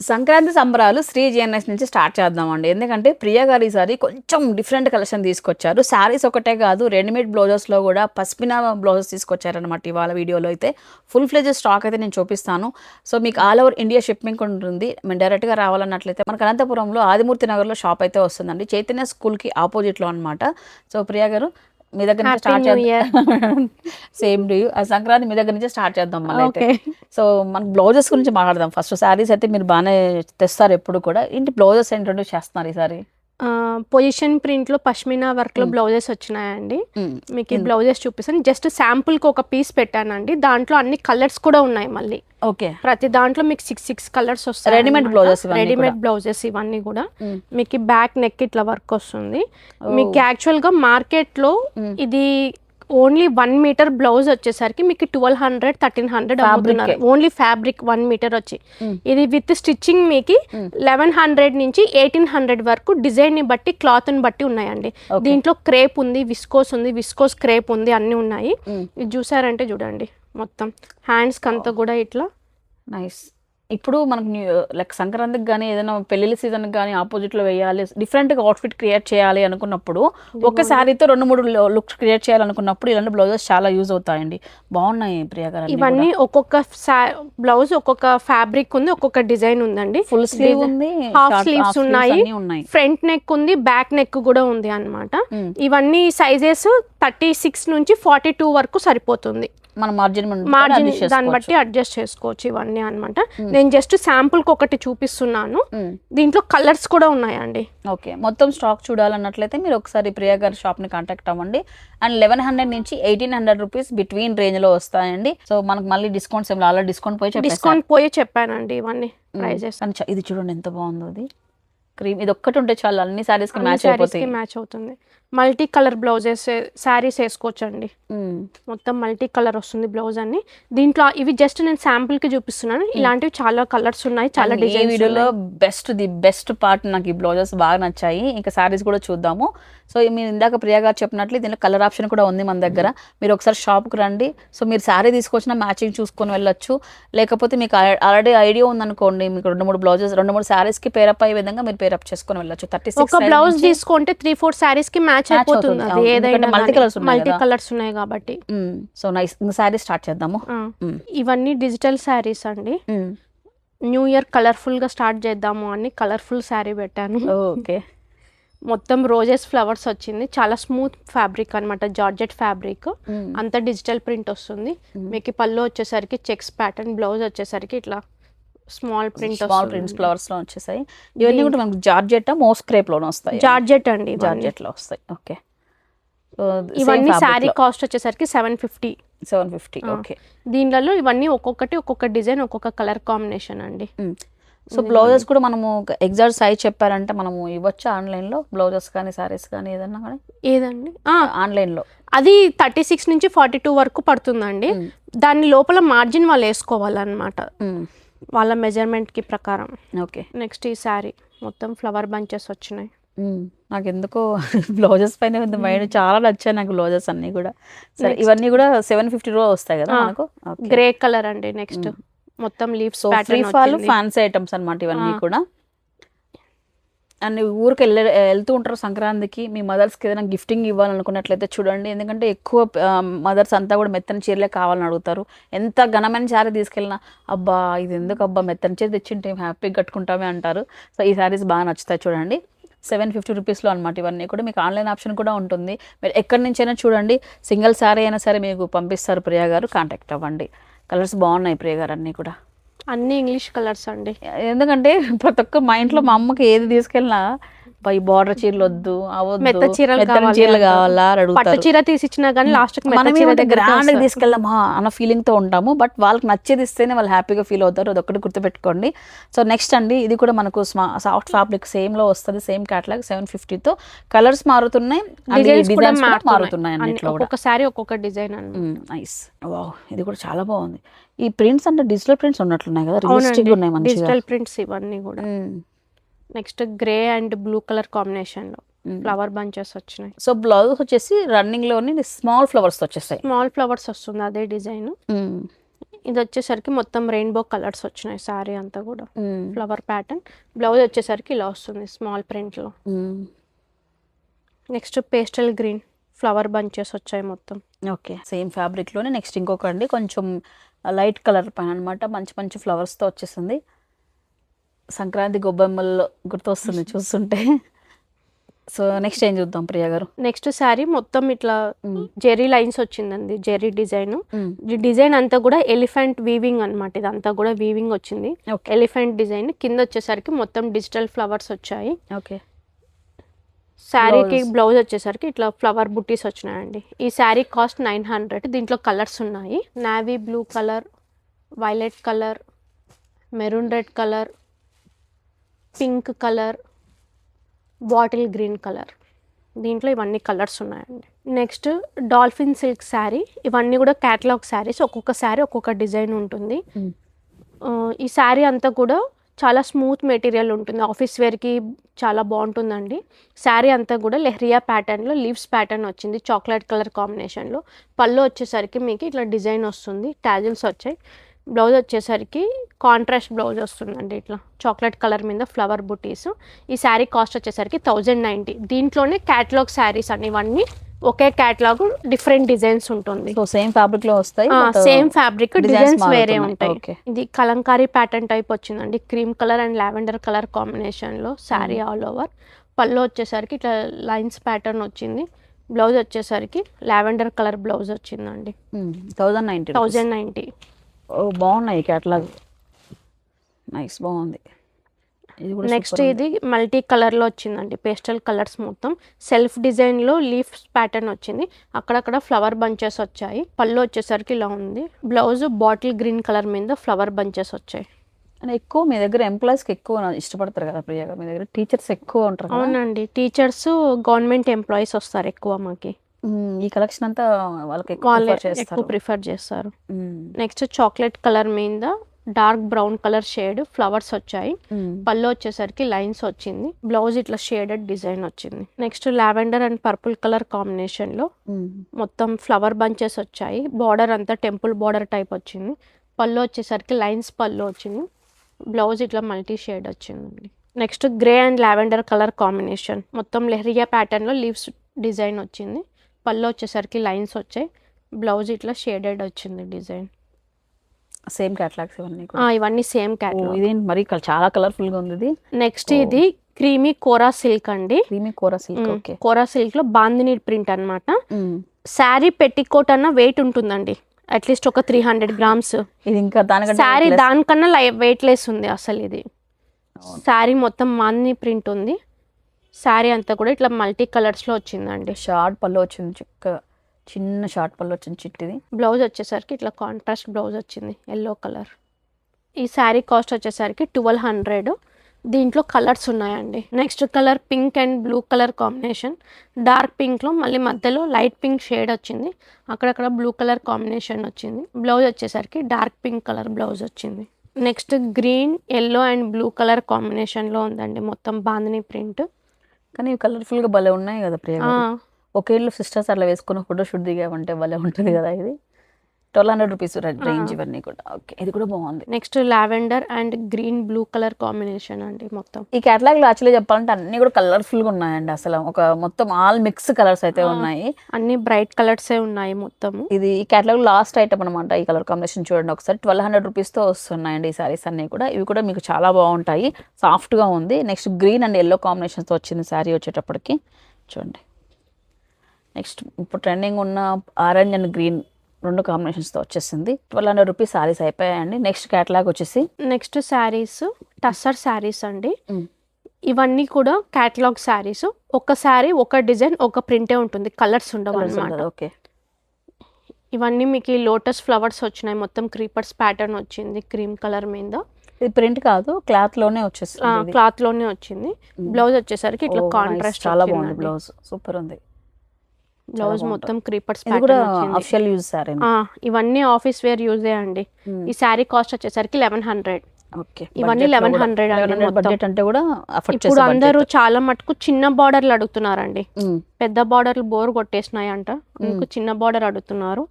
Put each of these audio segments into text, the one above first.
సంక్రాంతి సంబరాలు శ్రీ జిఎన్ఎస్ నుంచి స్టార్ట్ చేద్దామండి. ఎందుకంటే ప్రియ గారు ఈసారి కొంచెం డిఫరెంట్ కలెక్షన్ తీసుకొచ్చారు. శారీస్ ఒకటే కాదు, రెడీమేడ్ బ్లౌజెస్లో కూడా పసిపిన బ్లౌజెస్ తీసుకొచ్చారనమాట. ఇవాళ వీడియోలో అయితే ఫుల్ ఫ్లెజ్ స్టాక్ అయితే నేను చూపిస్తాను. సో మీకు ఆల్ ఓవర్ ఇండియా షిప్పింగ్ ఉంటుంది. మేము డైరెక్ట్గా రావాలన్నట్లయితే మనకు అనంతపురంలో ఆదిమూర్తి నగర్లో షాప్ అయితే వస్తుందండి, చైతన్య స్కూల్కి ఆపోజిట్లో అనమాట. సో ప్రియ గారు మీ దగ్గర నుంచి స్టార్ట్ చేద్దాం. Same to you. ఆ సంక్రాంతి మీ దగ్గర నుంచి స్టార్ట్ చేద్దాం మళ్ళీ అయితే. సో మనకు బ్లౌజెస్ గురించి మాట్లాడదాం ఫస్ట్. శారీస్ అయితే మీరు బాగానే తెస్తారు ఎప్పుడు కూడా. ఏంటి బ్లౌజెస్ ఇంట్రొడ్యూస్ చేస్తున్నారు ఈసారి? పొజిషన్ ప్రింట్ లో పష్మినా వర్క్ లో బ్లౌజెస్ వచ్చినాయండి. మీకు ఈ బ్లౌజెస్ చూపిస్తాను. జస్ట్ శాంపుల్ కి ఒక పీస్ పెట్టానండి. దాంట్లో అన్ని కలర్స్ కూడా ఉన్నాయి. మళ్ళీ ఓకే, ప్రతి దాంట్లో మీకు 6 కలర్స్ వస్తాయి. రెడీమేడ్ బ్లౌజెస్ ఇవన్నీ కూడా మీకు బ్యాక్ నెక్ ఇట్లా వర్క్ వస్తుంది. మీకు యాక్చువల్ గా మార్కెట్ లో ఇది ఓన్లీ 1 మీటర్ బ్లౌజ్ వచ్చేసరికి మీకు 1200 1300 అమ్ముతున్నారు. ఓన్లీ ఫ్యాబ్రిక్ 1 మీటర్ వచ్చి. ఇది విత్ స్టిచ్చింగ్ మీకు 1100 నుంచి 1800 వరకు డిజైన్ ని బట్టి క్లాత్ ని బట్టి ఉన్నాయండి. దీంట్లో క్రేప్ ఉంది, విస్కోస్ క్రేప్ ఉంది, అన్ని ఉన్నాయి. ఇది చూసారంటే చూడండి, మొత్తం హ్యాండ్స్ కంతా కూడా ఇట్లా నైస్. ఇప్పుడు మనకు లైక్ సంక్రాంతికి కానీ ఏదైనా పెళ్లి సీజన్కి కానీ ఆపోజిట్లో వేయాలి, డిఫరెంట్గా అవుట్ఫిట్ క్రియేట్ చేయాలి అనుకున్నప్పుడు, ఒక శారీతో 2-3 లుక్స్ క్రియేట్ చేయాలనుకున్నప్పుడు ఇలాంటి బ్లౌజెస్ చాలా యూజ్ అవుతాయండి. బాగున్నాయి ప్రియా గారు. ఇవన్నీ ఒక్కొక్క బ్లౌజ్ ఒక్కొక్క ఫ్యాబ్రిక్ ఉంది, ఒక్కొక్క డిజైన్ ఉందండి. ఫుల్ స్లీవ్ ఉంది, హాఫ్ స్లీవ్స్ ఉన్నాయి, ఫ్రంట్ నెక్ ఉంది, బ్యాక్ నెక్ కూడా ఉంది అన్నమాట. ఇవన్నీ సైజెస్ 36 నుంచి 42 వరకు సరిపోతుంది. మన మార్జిన్ దాన్ని బట్టి అడ్జస్ట్ చేసుకోవచ్చు ఇవన్నీ అన్నమాట. నేను జస్ట్ శాంపుల్ కి ఒకటి చూపిస్తున్నాను. దీంట్లో కలర్స్ కూడా ఉన్నాయండి. ఓకే, మొత్తం స్టాక్ చూడాలన్నట్లయితే మీరు ఒకసారి ప్రియా గారి షాప్ ని కాంటాక్ట్ అవ్వండి. అండ్ 1100 నుంచి 1800 రూపీస్ బిట్వీన్ రేంజ్ లో వస్తాయండి. సో మనకు మళ్ళీ డిస్కౌంట్స్ ఏమి అలా డిస్కౌంట్ పోయి చెప్పానండి ఇవన్నీ ప్రైజెస్. ఇది చూడండి ఎంత బాగుందో. ఇది క్రీమ్, ఇది ఒక్కటి ఉంటే చాలు అన్ని సారీస్ కి మ్యాచ్ అవుతుంది. మల్టీ కలర్ బ్లౌజెస్ శారీస్ వేసుకోవచ్చు అండి. మొత్తం మల్టీ కలర్ వస్తుంది బ్లౌజ్ అన్ని. దీంట్లో ఇవి జస్ట్ నేను శాంపుల్ కి చూపిస్తున్నాను. ఇలాంటివి చాలా కలర్స్ ఉన్నాయి, చాలా డిజైన్. వీడియోలో బెస్ట్ పార్ట్ నాకు ఈ బ్లౌజెస్ బాగా నచ్చాయి. ఇంకా శారీస్ కూడా చూద్దాము. సో మీరు ఇందాక ప్రియా గారు చెప్పినట్లు దీనిలో కలర్ ఆప్షన్ కూడా ఉంది మన దగ్గర. మీరు ఒకసారి షాప్కి రండి. సో మీరు శారీ తీసుకొచ్చిన మ్యాచింగ్ చూసుకొని వెళ్ళొచ్చు. లేకపోతే మీకు ఆల్రెడీ ఐడియా ఉందనుకోండి, మీకు 2-3 బ్లౌజెస్ 2-3 శారీస్ కి పేరప్ అయ్యే విధంగా మీరు పేరప్ చేసుకొని వెళ్ళొచ్చు. 36 ఒక బ్లౌజ్ తీసుకుంటే 3-4 శారీస్ కి మ్యాచ్ అయిపోతుంది. ఏదైనా మల్టీ కలర్స్ ఉన్నాయి కాబట్టి. So nice. శారీ స్టార్ట్ చేద్దాము. ఇవన్నీ డిజిటల్ శారీస్ అండి. న్యూ ఇయర్ కలర్ఫుల్ గా స్టార్ట్ చేద్దాము అని కలర్ఫుల్ శారీ పెట్టాను. ఓకే, మొత్తం రోజెస్ ఫ్లవర్స్ వచ్చింది. చాలా స్మూత్ ఫ్యాబ్రిక్ అనమాట, జార్జెట్ ఫ్యాబ్రిక్. అంత డిజిటల్ ప్రింట్ వస్తుంది. మీకు పళ్ళు వచ్చేసరికి చెక్స్ ప్యాటర్న్, బ్లౌజ్ వచ్చేసరికి ఇట్లా స్మాల్ ప్రింట్స్ ఫ్లవర్స్ లో వచ్చేసాయి. ఇవన్నీ కూడా మనకు జార్జెట్ మోస్ క్రేప్ లోనే వస్తాయి. జార్జెట్ అండి, జార్జెట్ లో వస్తాయి. ఓకే, ఇవన్నీ శారీ కాస్ట్ వచ్చేసరికి 750. ఓకే, దీనిలో ఇవన్నీ ఒక్కొక్క డిజైన్, ఒక్కొక్క కలర్ కాంబినేషన్ అండి. సో బ్లౌజెస్ కూడా మనము ఎగ్జాక్ట్ సైజ్ చెప్పారంటే మనము ఇవ్వచ్చు ఆన్లైన్ లో. బ్లౌజెస్ కానీ సారీస్ కానీ ఏదన్నా కానీ ఏదండి ఆన్లైన్ లో అది 36 నుంచి 42 వరకు పడుతుందండి. దాని లోపల మార్జిన్ వాళ్ళు వేసుకోవాలన్నమాట, వాళ్ళ మెజర్మెంట్ కి ప్రకారం. ఓకే, నెక్స్ట్ ఈ శారీ మొత్తం ఫ్లవర్ బంచెస్ వచ్చినాయి. నాకు ఎందుకో బ్లౌజెస్ పైన మైండ్ చాలా నచ్చాయి నాకు బ్లౌజెస్ అన్ని కూడా. సరే, ఇవన్నీ కూడా 750 వస్తాయి కదా మనకు. గ్రే కలర్ అండి. నెక్స్ట్ మొత్తం లీవ్స్ ఫ్యాన్సీ ఐటమ్స్ అన్నమాట ఇవన్నీ కూడా. అండ్ ఊరికి వెళ్తూ ఉంటారు సంక్రాంతికి, మీ మదర్స్కి ఏదైనా గిఫ్టింగ్ ఇవ్వాలనుకున్నట్లయితే చూడండి. ఎందుకంటే ఎక్కువ మదర్స్ అంతా కూడా మెత్తని చీరలే కావాలని అడుగుతారు. ఎంత ఘనమైన శారీ తీసుకెళ్ళినా అబ్బా ఇది ఎందుకు అబ్బా మెత్తని చీర తెచ్చింటే హ్యాపీగా కట్టుకుంటామే అంటారు. సో ఈ శారీస్ బాగా నచ్చుతాయి చూడండి. 750 రూపీస్లో అనమాట ఇవన్నీ కూడా. మీకు ఆన్లైన్ ఆప్షన్ కూడా ఉంటుంది. మీరు ఎక్కడి నుంచైనా చూడండి, సింగిల్ శారీ అయినా సరే మీకు పంపిస్తారు. ప్రియా గారు కాంటాక్ట్ అవ్వండి. కలర్స్ బాగున్నాయి ప్రియ గారు, అన్నీ కూడా అన్ని ఇంగ్లీష్ కలర్స్ అండి. ఎందుకంటే ప్రతి ఒక్క మా ఇంట్లో మా అమ్మకి ఏది తీసుకెళ్ళినా ఈ బార్డర్ చీరలు వద్దు, మెత్త చీరలు కావాలా అడుగుతారు. చీర తీసిచ్చినా కానీ లాస్ట్ గ్రాండ్ తీసుకెళ్దామా అన్న ఫీలింగ్ తో ఉంటాము. బట్ వాళ్ళకి నచ్చేది ఇస్తేనే వాళ్ళు హ్యాపీగా ఫీల్ అవుతారు. అది ఒకటి గుర్తుపెట్టుకోండి. సో నెక్స్ట్ అండి, ఇది కూడా మనకు సాఫ్ట్ ఫ్యాబ్రిక్ సేమ్ లో వస్తుంది. సేమ్ క్యాటలాగ్ 750 తో. కలర్స్ మారుతున్నాయి, డిజైన్స్ మారుతున్నాయి అన్నిట్లో కూడా. ఒకసారి ఒక్కొక్క డిజైన్. నైస్. వావ్, ఇది కూడా చాలా బాగుంది. ఈ ప్రింట్స్ అంటే డిజిటల్ ప్రింట్స్ ఉన్నట్లున్నాయి కదా, రియలిస్టిక్ ఉన్నాయి మంచిగా. డిజిటల్ ప్రింట్స్ ఇవన్నీ కూడా. Next grey and blue colour combination లో ఫ్లవర్ బంచెస్ వచ్చినాయి. సో బ్లౌజ్ వచ్చేసి రన్నింగ్ లోని స్మాల్ ఫ్లవర్స్ వచ్చేస్తాయి. స్మాల్ ఫ్లవర్స్ వస్తుంది అదే డిజైన్. ఇది వచ్చేసరికి మొత్తం రెయిన్బో కలర్స్ వచ్చినాయి శారీ అంతా కూడా ఫ్లవర్ ప్యాటర్న్. బ్లౌజ్ వచ్చేసరికి ఇలా వస్తుంది స్మాల్ ప్రింట్లో. Next pastel green flower bunches వచ్చాయి మొత్తం. ఓకే, సేమ్ ఫ్యాబ్రిక్లోనే నెక్స్ట్ ఇంకొక అండి కొంచెం లైట్ కలర్ పైన అనమాట, మంచి మంచి ఫ్లవర్స్తో వచ్చేసింది. సంక్రాంతి గొబ్బెమ్మల్లో గుర్తొస్తుంది చూస్తుంటే. సో నెక్స్ట్ ఏం చూద్దాం ప్రియా గారు? నెక్స్ట్ శారీ మొత్తం ఇట్లా జెరీ లైన్స్ వచ్చిందండి, జెరీ డిజైన్. డిజైన్ అంతా కూడా ఎలిఫెంట్ వీవింగ్ అనమాట, ఇదంతా కూడా వీవింగ్ వచ్చింది. ఎలిఫెంట్ డిజైన్ కింద వచ్చేసరికి మొత్తం డిజిటల్ ఫ్లవర్స్ వచ్చాయి. ఓకే, శారీకి బ్లౌజ్ వచ్చేసరికి ఇట్లా ఫ్లవర్ బుట్టీస్ వచ్చినాయండి. ఈ శారీ కాస్ట్ 900. దీంట్లో కలర్స్ ఉన్నాయి, navy blue colour, violet colour, maroon red colour, pink colour, bottle green colour. దీంట్లో ఇవన్నీ కలర్స్ ఉన్నాయండి. Next dolphin silk sari. ఇవన్నీ కూడా క్యాటలాగ్ శారీస్, ఒక్కొక్క శారీ ఒక్కొక్క డిజైన్ ఉంటుంది. ఈ శారీ అంతా కూడా చాలా స్మూత్ మెటీరియల్ ఉంటుంది, ఆఫీస్ వేర్కి చాలా బాగుంటుందండి. శారీ అంతా కూడా లెహరియా ప్యాటర్న్లో లీవ్స్ ప్యాటర్న్ వచ్చింది, చాక్లెట్ కలర్ కాంబినేషన్లో. పళ్ళు వచ్చేసరికి మీకు ఇట్లా డిజైన్ వస్తుంది, టాజిల్స్ వచ్చాయి. బ్లౌజ్ వచ్చేసరికి కాంట్రాస్ట్ బ్లౌజ్ వస్తుందండి, ఇట్లా చాక్లెట్ కలర్ మీద ఫ్లవర్ బుటీస్. ఈ శారీ కాస్ట్ వచ్చేసరికి 1090. దీంట్లోనే క్యాటలాగ్ శారీస్ అని, ఇవన్నీ ఒకే క్యాటలాగ్ డిఫరెంట్ డిజైన్స్ ఉంటుంది. సో సేమ్ ఫ్యాబ్రిక్ లో వస్తాయి, సేమ్ ఫ్యాబ్రిక్ డిజైన్స్ వేరే ఉంటాయి. ఇది కలంకారీ ప్యాటర్న్ టైప్ వచ్చిందండి, cream colour and lavender colour combination లో శారీ ఆల్ ఓవర్. పళ్ళు వచ్చేసరికి ఇట్లా లైన్స్ ప్యాటర్న్ వచ్చింది. బ్లౌజ్ వచ్చేసరికి లావెండర్ కలర్ బ్లౌజ్ వచ్చిందండి. 1090. బాగున్నాయి క్యాటలాగ్, నైస్, బాగుంది. నెక్స్ట్ ఇది మల్టీ కలర్లో వచ్చిందండి, పేస్టల్ కలర్స్ మొత్తం సెల్ఫ్ డిజైన్లో లీఫ్ ప్యాటర్న్ వచ్చింది, అక్కడక్కడ ఫ్లవర్ బంచెస్ వచ్చాయి. పళ్ళు వచ్చేసరికి ఇలా ఉంది. బ్లౌజ్ బాటిల్ గ్రీన్ కలర్ మీద ఫ్లవర్ బంచెస్ వచ్చాయి. అండ్ ఎక్కువ మీ దగ్గర ఎంప్లాయీస్కి ఎక్కువ ఇష్టపడతారు కదా ప్రియా గారు, మీ దగ్గర టీచర్స్ ఎక్కువ ఉంటారు. అవునండి, టీచర్స్ గవర్నమెంట్ ఎంప్లాయీస్ వస్తారు ఎక్కువ మాకి. ఈ కలెక్షన్ అంతా వాళ్ళకి ఎక్కువ ప్రిఫర్ చేస్తారు. నెక్స్ట్ చాక్లెట్ కలర్ మీద dark brown colour shade flowers వచ్చాయి. పళ్ళు వచ్చేసరికి లైన్స్ వచ్చింది. బ్లౌజ్ ఇట్లా షేడెడ్ డిజైన్ వచ్చింది. Next lavender and purple colour combination లో మొత్తం ఫ్లవర్ బంచెస్ వచ్చాయి. బార్డర్ అంతా టెంపుల్ బార్డర్ టైప్ వచ్చింది. పళ్ళు వచ్చేసరికి లైన్స్ పళ్ళు వచ్చింది. బ్లౌజ్ ఇట్లా మల్టీ షేడ్ వచ్చిందండి. Next grey and lavender colour combination, మొత్తం లెహరియా ప్యాటర్న్ లో లీవ్స్ డిజైన్ వచ్చింది. పళ్ళు వచ్చేసరికి లైన్స్ వచ్చాయి. బ్లౌజ్ ఇట్లా షేడెడ్ వచ్చింది డిజైన్. సేమ్ క్యాటలాగ్స్ ఇవన్నీ సేమ్ క్యాటలాగ్. ఇది మరి చాలా కలర్ఫుల్ గా ఉంది ఇది. నెక్స్ట్ ఇది క్రీమీ కోరా సిల్క్ అండి. క్రీమీ కోరా సిల్క్. ఓకే, కోరా సిల్క్ లో బాందిని ప్రింట్ అన్నమాట. శారీ పెట్టికోట్ అన్న వెయిట్ ఉంటుందండి, అట్లీస్ట్ ఒక 300 grams. ఇది ఇంకా శారీ దానికన్నా వెయిట్ లెస్ ఉంది అసలు. ఇది శారీ మొత్తం బాందిని ప్రింట్ ఉంది. శారీ అంతా కూడా ఇట్లా మల్టీ కలర్స్ లో వచ్చిందండి. షార్ట్ పళ్ళు వచ్చింది, చిన్న షార్ట్ పళ్ళు వచ్చింది చిట్టిది. బ్లౌజ్ వచ్చేసరికి ఇట్లా కాంట్రాస్ట్ బ్లౌజ్ వచ్చింది, ఎల్లో కలర్. ఈ శారీ కాస్ట్ వచ్చేసరికి 1200. దీంట్లో కలర్స్ ఉన్నాయండి. Next colour pink and blue colour combination. Dark పింక్లో మళ్ళీ మధ్యలో లైట్ పింక్ షేడ్ వచ్చింది, అక్కడక్కడ బ్లూ కలర్ కాంబినేషన్ వచ్చింది. బ్లౌజ్ వచ్చేసరికి డార్క్ పింక్ కలర్ బ్లౌజ్ వచ్చింది. Next green, yellow and blue colour కాంబినేషన్లో ఉందండి మొత్తం బాందిని ప్రింట్. కానీ కలర్ఫుల్గా భలే ఉన్నాయి కదా ప్రియా. ఒకేళ్ళు సిస్టర్స్ అట్లా వేసుకున్న ఫోటో షూట్ దిగామంటే భలే ఉంటుంది కదా. ఇది 1200 రూపీస్ రేంజ్ ఇవన్నీ కూడా. ఓకే, ఇది కూడా బాగుంది. Next lavender and green blue colour combination అండి మొత్తం. ఈ క్యాటలాగ్ లో యాక్చువల్లీ చెప్పాలంటే అన్ని కూడా కలర్ఫుల్ గా ఉన్నాయండి. అసలు ఒక మొత్తం ఆల్ మిక్స్ కలర్స్ అయితే ఉన్నాయి, అన్ని బ్రైట్ కలర్స్ ఉన్నాయి మొత్తం. ఇది ఈ క్యాటలాగ్ లాస్ట్ ఐటమ్ అనమాట. ఈ కలర్ కాంబినేషన్ చూడండి ఒకసారి, 1200 రూపీస్ తో వస్తున్నాయండి ఈ సారీస్ అన్ని కూడా. ఇవి కూడా మీకు చాలా బాగుంటాయి, సాఫ్ట్ గా ఉంది. Next green and yellow combinations తో వచ్చింది శారీ వచ్చేటప్పటికి. చూడండి, నెక్స్ట్ ఇప్పుడు ట్రెండింగ్ ఉన్న ఆరెంజ్ అండ్ గ్రీన్ 2 కాంబినేషన్స్తో వచ్చేసింది. 1200 రూపీస్ శారీస్ అయిపోయాయండి. నెక్స్ట్ క్యాటలాగ్ వచ్చేసి నెక్స్ట్ శారీస్ టస్సర్ శారీస్ అండి. ఇవన్నీ కూడా క్యాటలాగ్ శారీస్. ఒక శారీ ఒక డిజైన్ ఒక ప్రింటే ఉంటుంది, కలర్స్ ఉండవు అన్నమాట. ఓకే, ఇవన్నీ మీకు లోటస్ ఫ్లవర్స్ వచ్చినాయి, మొత్తం క్రీపర్స్ ప్యాటర్న్ వచ్చింది క్రీమ్ కలర్ మీద. ఇది ప్రింట్ కాదు, క్లాత్ లోనే వచ్చేసింది. క్లాత్ లోనే వచ్చింది. బ్లౌజ్ వచ్చేసరికి ఇట్లా కాంట్రాస్ట్ చాలా బాగుంది. బ్లౌజ్ సూపర్ ఉంది. బ్లౌజ్ మొత్తం క్రీపర్స్ ఆఫీషియల్ యూజ్ సారీ. ఇవన్నీ ఆఫీస్ వేర్ యూజే అండి. ఈ శారీ కాస్ట్ వచ్చేసరికి 1100. ఓకే, ఇవన్నీ 1100 బడ్జెట్ అంటే కూడా. ఇప్పుడు అందరూ చాలా మటుకు చిన్న బార్డర్లు అడుగుతున్నారండి, పెద్ద బార్డర్లు బోర్ కొట్టేసినాయి అంట, చిన్న బార్డర్ అడుగుతున్నారు.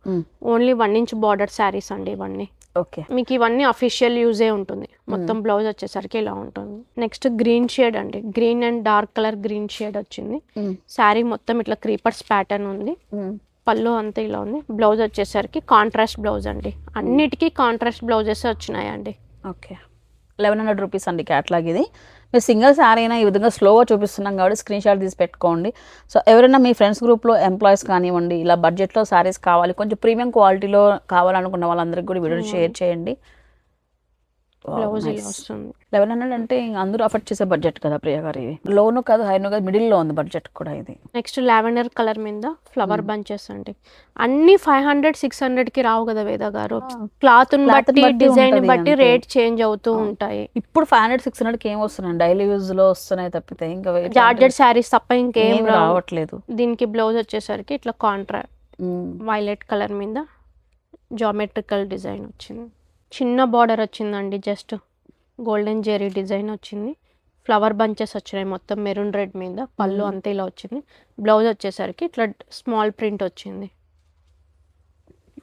ఓన్లీ 1 inch బార్డర్ శారీస్ అండి ఇవన్నీ. ఓకే. మీకు ఇవన్నీ అఫీషియల్ యూజే ఉంటుంది. మొత్తం బ్లౌజ్ వచ్చేసరికి ఇలా ఉంటుంది. నెక్స్ట్ గ్రీన్ షేడ్ అండి, green and dark colour green shade వచ్చింది. శారీ మొత్తం ఇట్లా క్రీపర్స్ ప్యాటర్న్ ఉంది. పళ్ళు అంతా ఇలా ఉంది. బ్లౌజ్ వచ్చేసరికి కాంట్రాస్ట్ బ్లౌజ్ అండి. అన్నిటికీ కాంట్రాస్ట్ బ్లౌజెస్ వచ్చినాయండి. ఓకే. 1100 రూపీస్ అండి క్యాట్లాగ్ ఇది. మీరు సింగిల్ శారీ అయినా ఈ విధంగా స్లోగా చూపిస్తున్నాం కాబట్టి స్క్రీన్ షాట్ తీసి పెట్టుకోండి. సో ఎవరైనా మీ ఫ్రెండ్స్ గ్రూప్లో ఎంప్లాయీస్ కానివ్వండి, ఇలా బడ్జెట్లో శారీస్ కావాలి, కొంచెం ప్రీమియం క్వాలిటీలో కావాలనుకున్న వాళ్ళందరికీ కూడా వీడియో షేర్ చేయండి. బ్లౌజ్ ఇలా వస్తుంది. 1100 అంటే అందరూ అఫర్ట్ చేసే బడ్జెట్ కదా ప్రియ గారు. ఇది లోను కాదు, హైను కాదు, మిడిల్లో ఉంది బడ్జెట్ కూడా ఇది. నెక్స్ట్ లావెండర్ కలర్ మీద ఫ్లవర్ బంచెస్ అండి. అన్ని 500-600కి రావు కదా వేద గారు. క్లాత్ బట్టి డిజైన్ బట్టి రేట్ చేంజ్ అవుతూ ఉంటాయి. ఇప్పుడు 500-600కి ఏం వస్తున్నాయి, డైలీ యూజ్ లో వస్తున్నాయి తప్పితే ఇంకా జార్జెట్ శారీస్ తప్ప ఇంకేం రావట్లేదు. దీనికి బ్లౌజ్ వచ్చేసరికి ఇట్లా వైలెట్ కలర్ మీద జామెట్రికల్ డిజైన్ వచ్చింది. చిన్న బార్డర్ వచ్చిందండి, జస్ట్ గోల్డెన్ జెరీ డిజైన్ వచ్చింది. ఫ్లవర్ బంచెస్ వచ్చినాయి మొత్తం మెరూన్ రెడ్ మీద. పళ్ళు అంతే ఇలా వచ్చింది. బ్లౌజ్ వచ్చేసరికి ఇట్లా స్మాల్ ప్రింట్ వచ్చింది.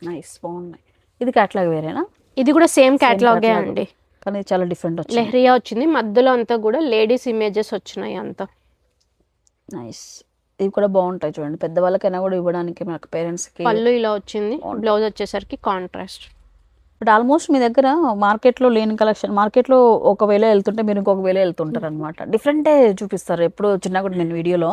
నైస్, బాగున్నాయి. ఇది క్యాట్లాగ్ వేరేనా? ఇది కూడా సేమ్ క్యాటలాగే అండి, కానీ చాలా డిఫరెంట్ వచ్చింది. లెహరియా వచ్చింది, మధ్యలో అంతా కూడా లేడీస్ ఇమేజెస్ వచ్చినాయి అంతా. నైస్. ఇవి కూడా బాగుంటాయి చూడండి, పెద్దవాళ్ళకైనా కూడా ఇవ్వడానికి, మనకు పేరెంట్స్కి. పళ్ళు ఇలా వచ్చింది. బ్లౌజ్ వచ్చేసరికి కాంట్రాస్ట్. బట్ ఆల్మోస్ట్ మీ దగ్గర మార్కెట్లో లేని కలెక్షన్, మార్కెట్లో ఒకవేళ వెళ్తుంటే మీరు ఇంకొక వేళ వెళ్తుంటారు అనమాట. డిఫరెంటే చూపిస్తారు ఎప్పుడు చిన్న కూడా నేను వీడియోలో.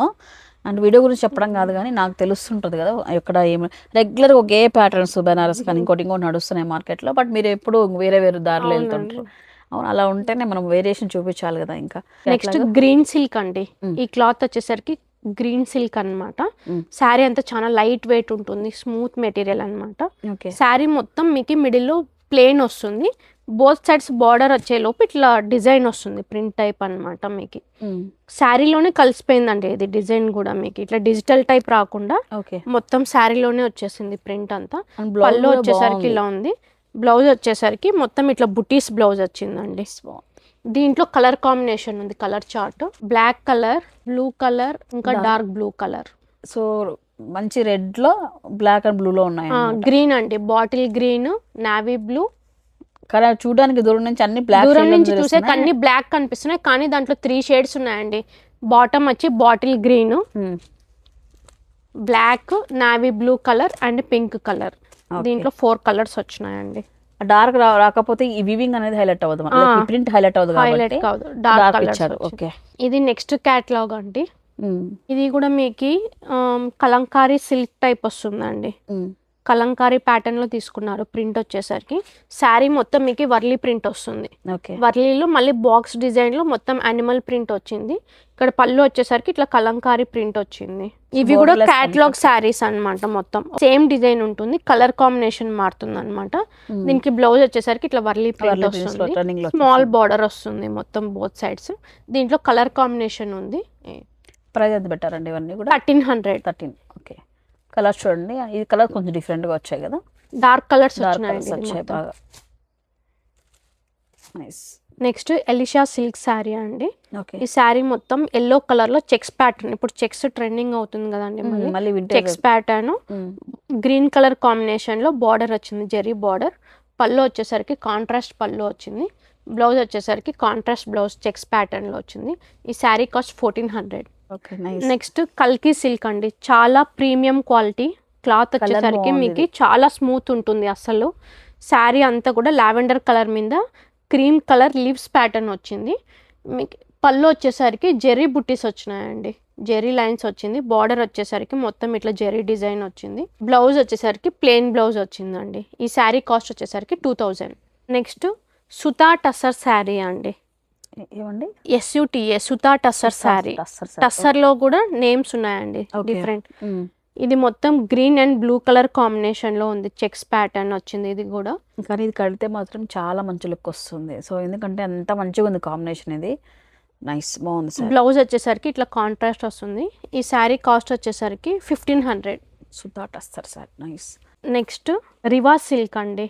అండ్ వీడియో గురించి చెప్పడం కాదు కానీ నాకు తెలుస్తుంటుంది కదా ఎక్కడ ఏమి రెగ్యులర్గా ఒకే ప్యాటర్న్స్ బెనారస్ కానీ ఇంకోటి నడుస్తున్నాయి మార్కెట్లో. బట్ మీరు ఎప్పుడు వేరే వేరే దారిలో వెళ్తుంటారు. అవును, అలా ఉంటేనే మనం వేరియేషన్ చూపించాలి కదా. ఇంకా నెక్స్ట్ గ్రీన్ సిల్క్ అండి. ఈ క్లాత్ వచ్చేసరికి గ్రీన్ సిల్క్ అన్నమాట. శారీ అంతా చాలా లైట్ వెయిట్ ఉంటుంది, స్మూత్ మెటీరియల్ అనమాట. శారీ మొత్తం మీకు మిడిల్లో ప్లేన్ వస్తుంది, బోత్ సైడ్స్ బార్డర్ వచ్చేలోపు ఇట్లా డిజైన్ వస్తుంది, ప్రింట్ టైప్ అన్నమాట. మీకు శారీలోనే కలిసిపోయిందండి ఇది డిజైన్ కూడా. మీకు ఇట్లా డిజిటల్ టైప్ రాకుండా మొత్తం శారీలోనే వచ్చేసింది ప్రింట్ అంతా. పళ్ళు వచ్చేసరికి ఇలా ఉంది. బ్లౌజ్ వచ్చేసరికి మొత్తం ఇట్లా బుటీస్ బ్లౌజ్ వచ్చిందండి. దీంట్లో కలర్ కాంబినేషన్ ఉంది, colour chart. Black colour, blue colour, ఇంకా డార్క్ బ్లూ కలర్. సో మంచి రెడ్ లో బ్లాక్ అండ్ బ్లూలో ఉన్నాయి. గ్రీన్ అండి, బాటిల్ గ్రీన్, నావీ బ్లూ. కానీ చూడడానికి దూరం నుంచి అన్ని బ్లాక్, దూరం నుంచి చూసే అన్ని బ్లాక్ కనిపిస్తున్నాయి, కానీ దాంట్లో 3 షేడ్స్ ఉన్నాయండి. బాటమ్ వచ్చి bottle green, black, navy blue colour and pink colour. దీంట్లో 4 కలర్స్ వచ్చినాయండి. డార్క్ రాకపోతే ఈ వీవింగ్ అనేది హైలైట్ అవ్వదు, ప్రింట్ హైలైట్ అవ్వదు, హైలైట్ కాదు, డార్క్ కలర్. ఓకే, ఇది నెక్స్ట్ క్యాటలాగ్ అండి. ఇది కూడా మీకు కలంకారీ సిల్క్ టైప్ వస్తుందండి. కలంకారీ ప్యాటర్న్ లో తీసుకున్నారు. ప్రింట్ వచ్చేసరికి శారీ మొత్తం మీకు వర్లీ ప్రింట్ వస్తుంది. వర్లీలో మళ్ళీ బాక్స్ డిజైన్ లో మొత్తం యానిమల్ ప్రింట్ వచ్చింది. ఇక్కడ పళ్ళు వచ్చేసరికి ఇట్లా కలంకారీ ప్రింట్ వచ్చింది. ఇవి కూడా క్యాటలాగ్ శారీస్ అన్నమాట. మొత్తం సేమ్ డిజైన్ ఉంటుంది, కలర్ కాంబినేషన్ మారుతుంది అనమాట. దీనికి బ్లౌజ్ వచ్చేసరికి ఇట్లా వర్లీ ప్రింట్ వస్తుంది, స్మాల్ బార్డర్ వస్తుంది మొత్తం బోత్ సైడ్స్. దీంట్లో కలర్ కాంబినేషన్ ఉంది. ప్రైస్ ఎంత పెట్టారండి ఇవన్నీ కూడా? 1300. ఓకే, కలర్ చూడండి, ఇది కలర్ కొంచెం డిఫరెంట్ గా వచ్చాయి కదా, డార్క్ కలర్స్ వచ్చాయి బాగా. Nice. Next Elisha silk sari అండి. ఈ శారీ మొత్తం ఎల్లో కలర్ లో చెక్స్ ప్యాటర్న్, ఇప్పుడు చెక్స్ ట్రెండింగ్ అవుతుంది కదండి, మళ్ళీ checks pattern green colour combination లో బార్డర్ వచ్చింది, జెరీ బార్డర్. పళ్ళు వచ్చేసరికి కాంట్రాస్ట్ పళ్ళు వచ్చింది. బ్లౌజ్ వచ్చేసరికి కాంట్రాస్ట్ బ్లౌజ్ చెక్స్ ప్యాటర్న్ లో వచ్చింది. ఈ శారీ కాస్ట్ 1400. నెక్స్ట్ కల్కి సిల్క్ అండి, చాలా ప్రీమియం క్వాలిటీ. క్లాత్ వచ్చేసరికి మీకు చాలా స్మూత్ ఉంటుంది అసలు. శారీ అంతా కూడా లావెండర్ కలర్ మీద క్రీమ్ కలర్ లీవ్స్ ప్యాటర్న్ వచ్చింది. మీకు పళ్ళు వచ్చేసరికి జెరీ బుట్టీస్ వచ్చినాయండి, జెరీ లైన్స్ వచ్చింది. బార్డర్ వచ్చేసరికి మొత్తం ఇట్లా జెరీ డిజైన్ వచ్చింది. బ్లౌజ్ వచ్చేసరికి ప్లెయిన్ బ్లౌజ్ వచ్చిందండి. ఈ శారీ కాస్ట్ వచ్చేసరికి 2000. నెక్స్ట్ సుతా టస్సర్ శారీ అండి. ఏమండి? SUTA సుతా టస్సర్ శారీ. టస్సర్ లో కూడా నేమ్స్ ఉన్నాయండి డిఫరెంట్. ఇది మొత్తం green and blue colour combination లో ఉంది, చెక్స్ ప్యాటర్న్ వచ్చింది. ఇది కూడా కానీ ఇది కడితే మాత్రం చాలా మంచి లుక్ వస్తుంది. సో ఎందుకంటే అంత మంచిగా ఉంది కాంబినేషన్, ఇది నైస్, బాగుంది. బ్లౌజ్ వచ్చేసరికి ఇట్లా కాంట్రాస్ట్ వస్తుంది. ఈ శారీ కాస్ట్ వచ్చేసరికి 1500. సుతా tussar sari, nice. Next Riva silk అండి.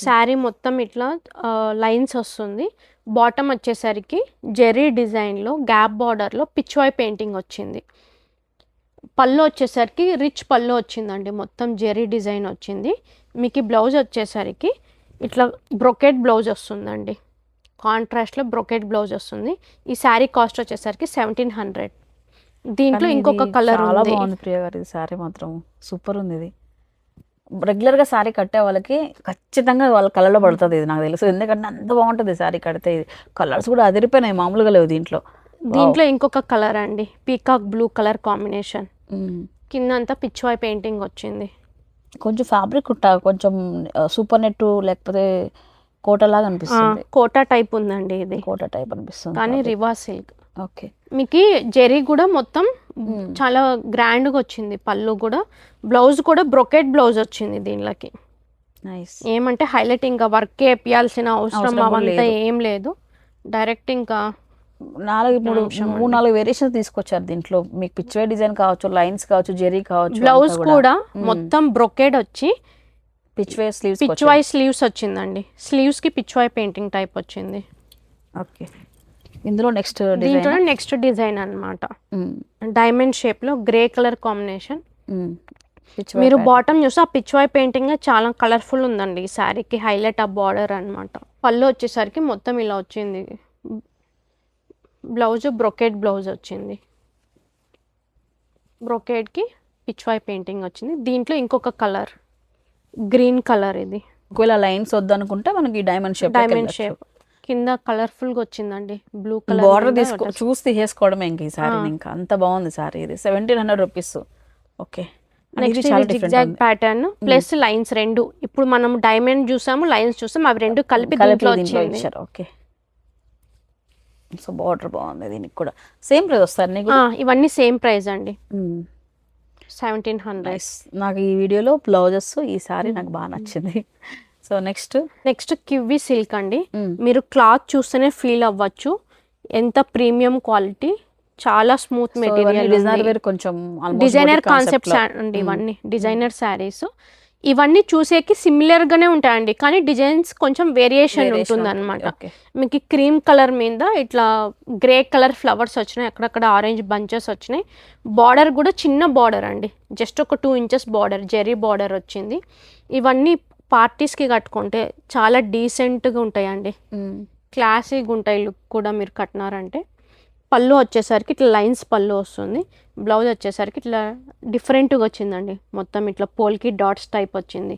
శారీ మొత్తం ఇట్లా లైన్స్ వస్తుంది. బాటమ్ వచ్చేసరికి జెరీ డిజైన్లో గ్యాప్ బార్డర్లో పిచ్వాయ్ పెయింటింగ్ వచ్చింది. పళ్ళు వచ్చేసరికి రిచ్ పళ్ళు వచ్చిందండి, మొత్తం జెరీ డిజైన్ వచ్చింది. మీకు బ్లౌజ్ వచ్చేసరికి ఇట్లా బ్రొకెట్ బ్లౌజ్ వస్తుందండి, కాంట్రాస్ట్లో బ్రొకెట్ బ్లౌజ్ వస్తుంది. ఈ శారీ కాస్ట్ వచ్చేసరికి 1700. దీంట్లో కానీ ఇంకొక ఇది కలర్ చాలా ఉంది. బాగుంది ప్రియ గారు, ఇది శారీ మాత్రం సూపర్ ఉంది. ఇది రెగ్యులర్గా శారీ కట్టే వాళ్ళకి ఖచ్చితంగా వాళ్ళ కళ్ళలో పడుతుంది ఇది, నాకు తెలుసు. ఎందుకంటే అంత బాగుంటుంది శారీ కడితే. ఇది కలర్స్ కూడా అదిరిపోయినాయి, మామూలుగా లేవు దీంట్లో. దీంట్లో ఇంకొక కలర్ అండి, పీకాక్ బ్లూ కలర్ కాంబినేషన్. కింద అంతా పిచ్వాయ్ పెయింటింగ్ వచ్చింది. కొంచెం ఫ్యాబ్రిక్ కొంచెం సూపర్ నెట్ లేకపోతే కోటలాగా అనిపిస్తుంది. కోటా టైప్ ఉందండి ఇది, కోట టైప్ అనిపిస్తుంది కానీ రివా సిల్క్. ఓకే. మీకు జెరీ కూడా మొత్తం చాలా గ్రాండ్గా వచ్చింది. పళ్ళు కూడా, బ్లౌజ్ కూడా బ్రొకెట్ బ్లౌజ్ వచ్చింది దీనికి. నైస్. ఏమంటే హైలైట్, ఇంకా వర్క్ వేయాల్సిన అవసరం అవంతా ఏం లేదు. డైరెక్ట్ ఇంకా 4 వేరియేషన్స్ తీసుకొచ్చారు దీంట్లో. మీకు పిచ్వే డిజైన్ కావచ్చు, లైన్స్ కావచ్చు, జెరీ కావచ్చు. బ్లౌజ్ కూడా మొత్తం బ్రొకెడ్ వచ్చి పిచ్వే స్లీవ్స్, పిచ్వాయ్ స్లీవ్స్ వచ్చిందండి. స్లీవ్స్ కి పిచ్వాయ్ పెయింటింగ్ టైప్ వచ్చింది. ఓకే. ఇందులో దీంట్లో నెక్స్ట్ డిజైన్ అన్నమాట, డైమండ్ షేప్ లో గ్రే కలర్ కాంబినేషన్. మీరు బాటమ్ చూస్తే ఆ పిచ్వాయ్ పెయింటింగ్ చాలా కలర్ఫుల్ ఉందండి. ఈ శారీకి హైలైట్ ఆ బార్డర్ అన్నమాట. పళ్ళు వచ్చేసరికి మొత్తం ఇలా వచ్చింది. బ్లౌజ్ బ్రొకెట్ బ్లౌజ్ వచ్చింది. బ్రొకెట్కి పిచ్వాయ్ పెయింటింగ్ వచ్చింది. దీంట్లో ఇంకొక కలర్ గ్రీన్ కలర్. ఇది ఒకవేళ లైన్స్ వద్దనుకుంటే మనకి డైమండ్ షేప్ కింద కలర్ఫుల్ గా వచ్చిందండి. బ్లూ కలర్ బార్డర్ చూసి తీసేసుకోవడమే ఇంక ఈ సారీ. ఇంకా అంత బాగుంది సారీ. ఇది 1700 rupees. Okay. Next zigzag pattern plus lines రెండు. ఇప్పుడు మనం డైమండ్ చూసాము, లైన్స్ చూసాము, అవి రెండు కలిపి దీంట్లో వచ్చింది. ఓకే. సో బార్డర్ బాగుంది. దీనికి కూడా సేమ్ ప్రైస్ వస్తారు. ఇవన్నీ సేమ్ ప్రైస్ అండి, 1700. నాకు ఈ వీడియోలో బ్లౌజెస్ ఈ సారీ నాకు బాగా నచ్చింది. సో నెక్స్ట్ కివ్వి సిల్క్ అండి. మీరు క్లాత్ చూస్తేనే ఫీల్ అవ్వచ్చు ఎంత ప్రీమియం క్వాలిటీ, చాలా స్మూత్ మెటీరియల్. కొంచెం డిజైనర్ కాన్సెప్ట్స్ అండి ఇవన్నీ, డిజైనర్ శారీస్. ఇవన్నీ చూసేకి సిమిలర్ గానే ఉంటాయండి, కానీ డిజైన్స్ కొంచెం వేరియేషన్ ఉంటుంది అనమాట. మీకు క్రీమ్ కలర్ మీద ఇట్లా గ్రే కలర్ ఫ్లవర్స్ వచ్చినాయి, అక్కడక్కడ ఆరెంజ్ బంచెస్ వచ్చినాయి. బార్డర్ కూడా చిన్న బార్డర్ అండి, జస్ట్ ఒక 2 ఇంచెస్ బార్డర్, జెరీ బార్డర్ వచ్చింది. ఇవన్నీ పార్టీస్కి కట్టుకుంటే చాలా డీసెంట్గా ఉంటాయండి, క్లాసీగా ఉంటాయి లుక్ కూడా మీరు కట్టినారంటే. పళ్ళు వచ్చేసరికి ఇట్లా లైన్స్ పళ్ళు వస్తుంది. బ్లౌజ్ వచ్చేసరికి ఇట్లా డిఫరెంట్గా వచ్చిందండి, మొత్తం ఇట్లా పోల్కి డాట్స్ టైప్ వచ్చింది.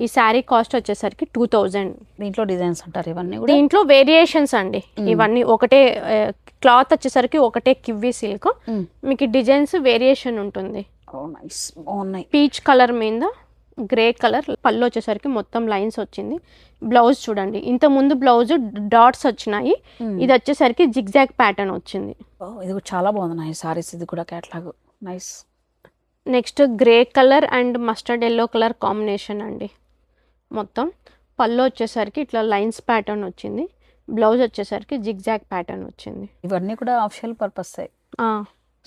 ఈ శారీ కాస్ట్ వచ్చేసరికి 2000. దీంట్లో డిజైన్స్ అంటారు ఇవన్నీ, దీంట్లో వేరియేషన్స్ అండి ఇవన్నీ. ఒకటే క్లాత్ వచ్చేసరికి ఒకటే కివ్వి సిల్క్, మీకు డిజైన్స్ వేరియేషన్ ఉంటుంది. పీచ్ కలర్ మీద గ్రే కలర్, పళ్ళు వచ్చేసరికి మొత్తం లైన్స్ వచ్చింది. బ్లౌజ్ చూడండి, ఇంత ముందు బ్లౌజ్ డాట్స్ వచ్చినాయి, ఇది వచ్చేసరికి జిగ్జాగ్ ప్యాటర్న్ వచ్చింది. ఇది కూడా చాలా బాగుంది సారీస్. ఇది కూడా catalogue nice. Next grey colour and mustard yellow colour combination అండి. మొత్తం పళ్ళు వచ్చేసరికి ఇట్లా లైన్స్ ప్యాటర్న్ వచ్చింది. బ్లౌజ్ వచ్చేసరికి జిగ్జాగ్ ప్యాటర్న్ వచ్చింది. ఇవన్నీ కూడా ఆఫిషియల్ పర్పస్.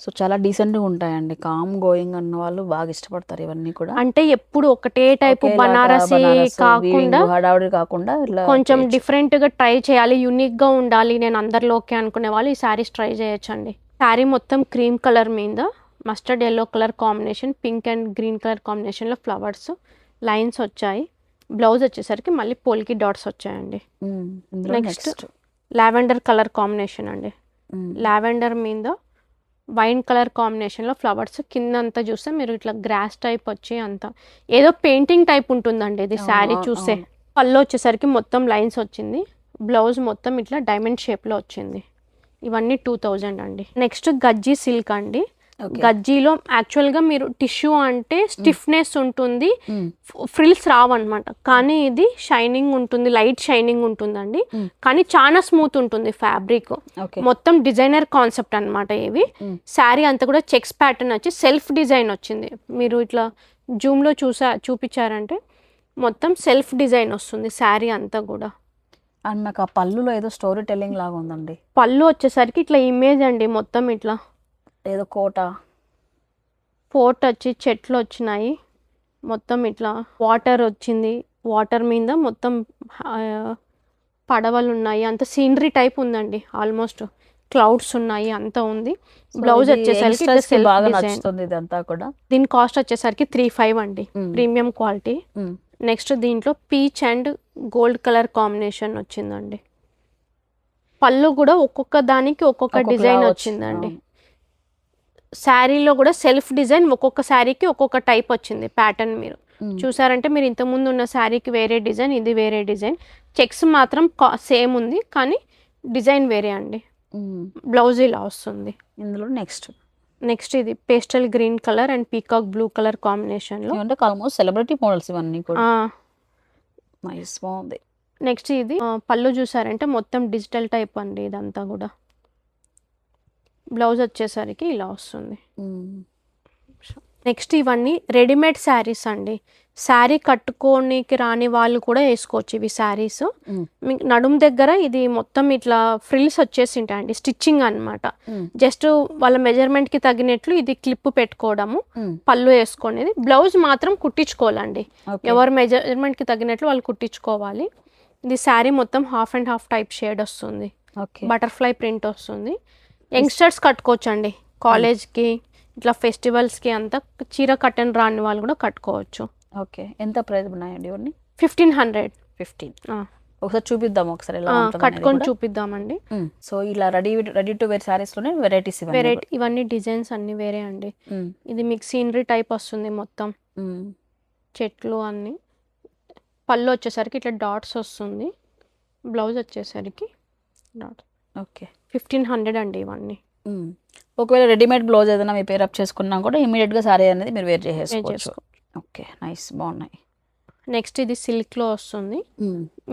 సో చాలా డీసెంట్గా ఉంటాయండి. కామ్ గోయింగ్ అన్న వాళ్ళు బాగా ఇష్టపడతారు ఇవన్నీ కూడా. అంటే ఎప్పుడు ఒకటే టైప్ బనారసి కాకుండా, హడావుడి కాకుండా కొంచెం డిఫరెంట్గా ట్రై చేయాలి, యూనిక్గా ఉండాలి, నేను అందరిలోకి అనుకునే వాళ్ళు ఈ శారీస్ ట్రై చేయొచ్చండి. శారీ మొత్తం క్రీమ్ కలర్ మీద mustard yellow colour combination, pink and green colour కాంబినేషన్లో ఫ్లవర్స్ లైన్స్ వచ్చాయి. బ్లౌజ్ వచ్చేసరికి మళ్ళీ పోల్కి డాట్స్ వచ్చాయండి. నెక్స్ట్ లావెండర్ కలర్ కాంబినేషన్ అండి. లావెండర్ మీద వైన్ కలర్ కాంబినేషన్లో ఫ్లవర్స్, కింద అంతా చూస్తే మీరు ఇట్లా గ్రాస్ టైప్ వచ్చి అంతా ఏదో పెయింటింగ్ టైప్ ఉంటుందండి ఇది శారీ చూస్తే. పళ్ళు వచ్చేసరికి మొత్తం లైన్స్ వచ్చింది. బ్లౌజ్ మొత్తం ఇట్లా డైమండ్ షేప్లో వచ్చింది. ఇవన్నీ 2000 అండి. నెక్స్ట్ గజ్జీ సిల్క్ అండి. గజ్జీలో యాక్చువల్గా మీరు టిష్యూ అంటే స్టిఫ్నెస్ ఉంటుంది, ఫ్రిల్స్ రావన్నమాట, కానీ ఇది షైనింగ్ ఉంటుంది, లైట్ షైనింగ్ ఉంటుందండి, కానీ చాలా స్మూత్ ఉంటుంది ఫ్యాబ్రిక్. మొత్తం డిజైనర్ కాన్సెప్ట్ అనమాట ఇవి. శారీ అంతా కూడా చెక్స్ ప్యాటర్న్ వచ్చి సెల్ఫ్ డిజైన్ వచ్చింది. మీరు ఇట్లా జూమ్లో చూపించారంటే మొత్తం సెల్ఫ్ డిజైన్ వస్తుంది శారీ అంతా కూడా. అండ్ నాకు ఆ పళ్ళులో ఏదో స్టోరీ టెల్లింగ్ లాగా ఉందండి. పళ్ళు వచ్చేసరికి ఇట్లా ఇమేజ్ అండి, మొత్తం ఇట్లా ఏదో కోట ఫోర్ట్ వచ్చి చెట్లు వచ్చినాయి, మొత్తం ఇట్లా వాటర్ వచ్చింది, వాటర్ మీద మొత్తం పడవలు ఉన్నాయి, అంత సీనరీ టైప్ ఉందండి, ఆల్మోస్ట్ క్లౌడ్స్ ఉన్నాయి, అంతా ఉంది. బ్లౌజ్ వచ్చేసరికి బాగా నచ్చుతుంది ఇదంతా కూడా. దీని కాస్ట్ వచ్చేసరికి 3500 అండి, ప్రీమియం క్వాలిటీ. నెక్స్ట్ దీంట్లో peach and gold colour combination వచ్చిందండి. పళ్ళు కూడా ఒక్కొక్క దానికి ఒక్కొక్క డిజైన్ వచ్చిందండి. శారీలో కూడా సెల్ఫ్ డిజైన్ ఒక్కొక్క శారీకి ఒక్కొక్క టైప్ వచ్చింది ప్యాటర్న్. మీరు చూసారంటే మీరు ఇంతకుముందు ఉన్న శారీకి వేరే డిజైన్, ఇది వేరే డిజైన్. చెక్స్ మాత్రం సేమ్ ఉంది కానీ డిజైన్ వేరే అండి. బ్లౌజ్ ఇలా వస్తుంది. ఇందులో నెక్స్ట్ ఇది pastel green colour and peacock blue colour కాంబినేషన్లో. అంటే ఆల్మోస్ట్ సెలబ్రిటీ మోడల్స్ ఇవన్నీ కూడా. నైస్, బాగుంది. నెక్స్ట్ ఇది పళ్ళు చూసారంటే మొత్తం డిజిటల్ టైప్ అండి ఇదంతా కూడా. బ్లౌజ్ వచ్చేసరికి ఇలా వస్తుంది. నెక్స్ట్ ఇవన్నీ రెడీమేడ్ శారీస్ అండి. శారీ కట్టుకోనికి రాని వాళ్ళు కూడా వేసుకోవచ్చు ఇవి శారీస్. మీకు నడుము దగ్గర ఇది మొత్తం ఇట్లా ఫ్రిల్స్ వచ్చేసి ఉంటాయండి, స్టిచ్చింగ్ అనమాట. జస్ట్ వాళ్ళ మెజర్మెంట్కి తగినట్లు ఇది క్లిప్ పెట్టుకోవడము, పళ్ళు వేసుకునేది. బ్లౌజ్ మాత్రం కుట్టించుకోవాలండి, ఎవరి మెజర్మెంట్కి తగినట్లు వాళ్ళు కుట్టించుకోవాలి. ఇది శారీ మొత్తం half and half type shade వస్తుంది, బటర్ఫ్లై ప్రింట్ వస్తుంది. యంగ్స్టర్స్ కట్టుకోవచ్చు అండి, కాలేజ్కి ఇట్లా ఫెస్టివల్స్కి అంతా. చీర కట్టని రాని వాళ్ళు కూడా కట్టుకోవచ్చు. ఓకే, ఎంత ప్రైస్ ఉన్నాయండి ఇవన్నీ? 1500. 15. ఒకసారి చూపిద్దాం, ఒకసారి కట్టుకొని చూపిద్దామండి. సో ఇలా రెడీ టు వేర్ సారీస్ లోనే వెరైటీస్, ఇవన్నీ డిజైన్స్ అన్ని వేరే అండి. ఇది మీకు సీనరీ టైప్ వస్తుంది మొత్తం, చెట్లు అన్ని. పళ్ళు వచ్చేసరికి ఇట్లా డాట్స్ వస్తుంది, బ్లౌజ్ వచ్చేసరికి డాట్స్. ఓకే, 1500 అండి ఇవన్నీ. ఒకవేళ రెడీమేడ్ బ్లౌజ్ ఏదైనా మీ పేరప్ చేసుకున్నా కూడా ఇమీడియట్గా సారీ అనేది మీరు వేర్ చేసేసుకోవచ్చు. ఓకే, నైస్, బాగున్నాయి. నెక్స్ట్ ఇది సిల్క్లో వస్తుంది.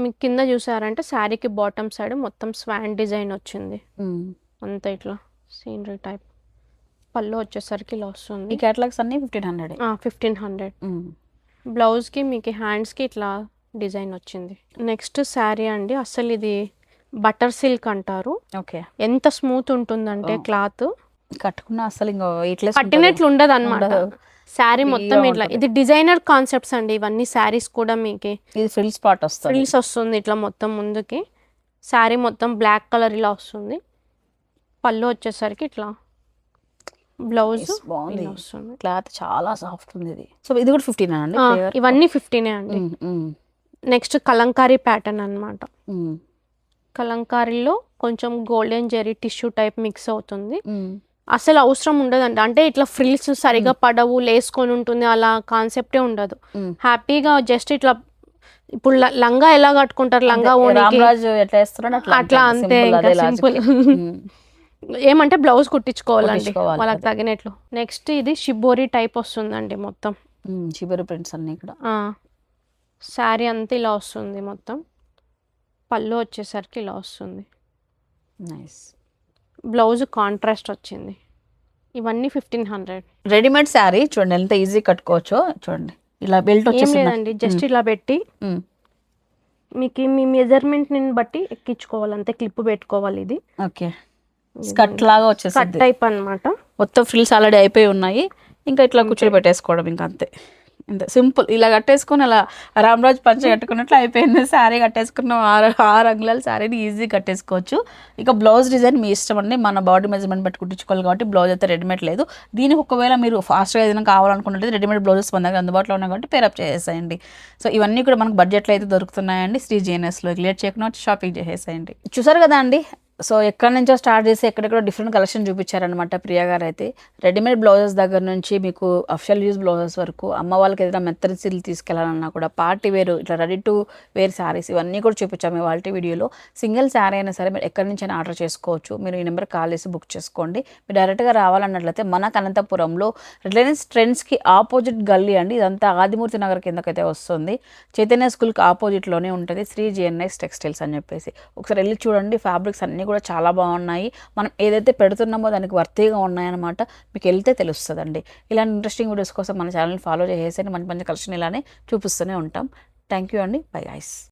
మీకు కింద చూసారంటే శారీకి బాటమ్ సైడ్ మొత్తం స్వాన్ డిజైన్ వచ్చింది అంతా ఇట్లా సీనరీ టైప్. పళ్ళు వచ్చేసరికి ఇలా వస్తుంది. ఈ క్యాటలాగ్స్ అన్ని 1500. 1500. బ్లౌజ్కి మీకు హ్యాండ్స్కి ఇట్లా డిజైన్ వచ్చింది. నెక్స్ట్ శారీ అండి, అసలు ఇది బటర్ సిల్క్ అంటారు. ఓకే, ఎంత స్మూత్ ఉంటుందంటే క్లాత్ కట్టుకున్నా అసలు ఇంకా వెయిట్లెస్, పట్టినట్లు ఉండదు అనమాట. శారీ మొత్తం ఇట్లా, ఇది డిజైనర్ కాన్సెప్ట్స్ అండి ఇవన్నీ శారీస్ కూడా. మీకు ఇది ఫ్రిల్ స్పాట్ వస్తుంది, ఫ్రిల్స్ వస్తుంది ఇట్లా మొత్తం ముందుకి. శారీ మొత్తం బ్లాక్ కలర్ ఇలా వస్తుంది. పళ్ళు వచ్చేసరికి ఇట్లా, బ్లౌజ్ బాగుంది వస్తుంది. క్లాత్ చాలా సాఫ్ట్ ఉంది ఇది. సో ఇది కూడా 15 అండి? ఇవన్నీ 15 అండి. నెక్స్ట్ కలంకారీ ప్యాటర్న్ అన్నమాట. కలంకారీలో కొంచెం golden zari tissue type mix అవుతుంది. అసలు అవసరం ఉండదండి, అంటే ఇట్లా ఫ్రిల్స్ సరిగా పడవు, లేసుకొని ఉంటుంది, అలా కాన్సెప్టే ఉండదు. హ్యాపీగా జస్ట్ ఇట్లా, ఇప్పుడు లంగా ఎలా కట్టుకుంటారు, లంగా అట్లా అంతే, సింపుల్. ఏమంటే బ్లౌజ్ కుట్టించుకోవాలండి వాళ్ళకి తగినట్లు. నెక్స్ట్ ఇది షిబోరి టైప్ వస్తుందండి మొత్తం, షిబోరి ప్రింట్స్ అన్ని ఇక్కడ. శారీ అంతా ఇలా వస్తుంది మొత్తం. పళ్ళు వచ్చేసరికి ఇలా వస్తుంది. నైస్. బ్లౌజ్ కాంట్రాస్ట్ వచ్చింది. ఇవన్నీ 1500. రెడీమేడ్ శారీ చూడండి ఎంత ఈజీ కట్టుకోవచ్చో. చూడండి ఇలా బెల్ట్ వచ్చేసిందండి, జస్ట్ ఇలా పెట్టి మీకు మీ మెజర్మెంట్ ని బట్టి ఎక్కించుకోవాలి అంతే, క్లిప్ పెట్టుకోవాలి. ఇది ఓకే, స్కర్ట్ లాగా వచ్చేసి కట్ టైప్ అన్నమాట. మొత్తం ఫ్రిల్స్ ఆల్రెడీ అయిపోయి ఉన్నాయి, ఇంకా ఇట్లా కూర్చొని పెట్టేసుకోవడం, ఇంకా అంతే. ఇంత సింపుల్. ఇలా కట్టేసుకొని అలా రామరాజ్ పంచ కట్టుకున్నట్లు అయిపోయింది. శారీ కట్టేసుకున్న 6 అంగుళాల శారీని ఈజీ కట్టేసుకోవచ్చు. ఇక బ్లౌజ్ డిజైన్ మీ ఇష్టం అండి, మన బాడీ మెజర్మెంట్ బట్టి కుట్టించుకోవాలి కాబట్టి బ్లౌజ్ అయితే రెడీమేడ్ లేదు. దీనికి ఒకవేళ మీరు ఫాస్ట్గా ఏదైనా కావాలనుకున్నట్లయితే రెడీమేడ్ బ్లౌజెస్ మన దగ్గర అందుబాటులో ఉన్నాయి కాబట్టి పేరప్ చేసేసేయండి. సో ఇవన్నీ కూడా మనకు బడ్జెట్లో అయితే దొరుకుతున్నాయండి. శ్రీ GNSలో లేట్ చేయకుండా వచ్చి షాపింగ్ చేసేసేయండి. చూసారు కదా అండి, సో ఎక్కడి నుంచో స్టార్ట్ చేసి ఎక్కడెక్కడ డిఫరెంట్ కలెక్షన్ చూపించారనమాట ప్రియా గారు అయితే. రెడీమేడ్ బ్లౌజెస్ దగ్గర నుంచి మీకు అఫిషియల్ యూజ్ బ్లౌజెస్ వరకు, అమ్మ వాళ్ళకి ఏదైనా మెత్తడి సీల్ తీసుకెళ్ళాలన్నా కూడా, పార్టీ వేర్ ఇట్లా రెడీ టు వేర్ శారీస్ ఇవన్నీ కూడా చూపించాము ఇవాళ వీడియోలో. సింగిల్ శారీ అయినా సరే మీరు ఎక్కడి నుంచైనా ఆర్డర్ చేసుకోవచ్చు. మీరు ఈ నెంబర్ కాల్ చేసి బుక్ చేసుకోండి. మీరు డైరెక్ట్గా రావాలన్నట్లయితే మన అనంతపురంలో రిలయన్స్ ట్రెండ్స్కి ఆపోజిట్ గల్లీ అండి. ఇదంతా ఆదిమూర్తి నగర్ కిందకైతే వస్తుంది. చైతన్య స్కూల్కి ఆపోజిట్లోనే ఉంటుంది శ్రీ GNS టెక్స్టైల్స్ అని చెప్పేసి. ఒకసారి వెళ్ళి చూడండి, ఫ్యాబ్రిక్స్ అన్నీ కూడా చాలా బాగున్నాయి. మనం ఏదైతే పెడుతున్నామో దానికి వర్తీగా ఉన్నాయన్నమాట. మీకు వెళ్తే తెలుస్తుందండి. ఇలాంటి ఇంట్రెస్టింగ్ వీడియోస్ కోసం మన ఛానల్ని ఫాలో చేసేసి మంచి మంచి కలెక్షన్ ఇలానే చూపిస్తూనే ఉంటాం. థ్యాంక్ యూ అండి. Bye guys.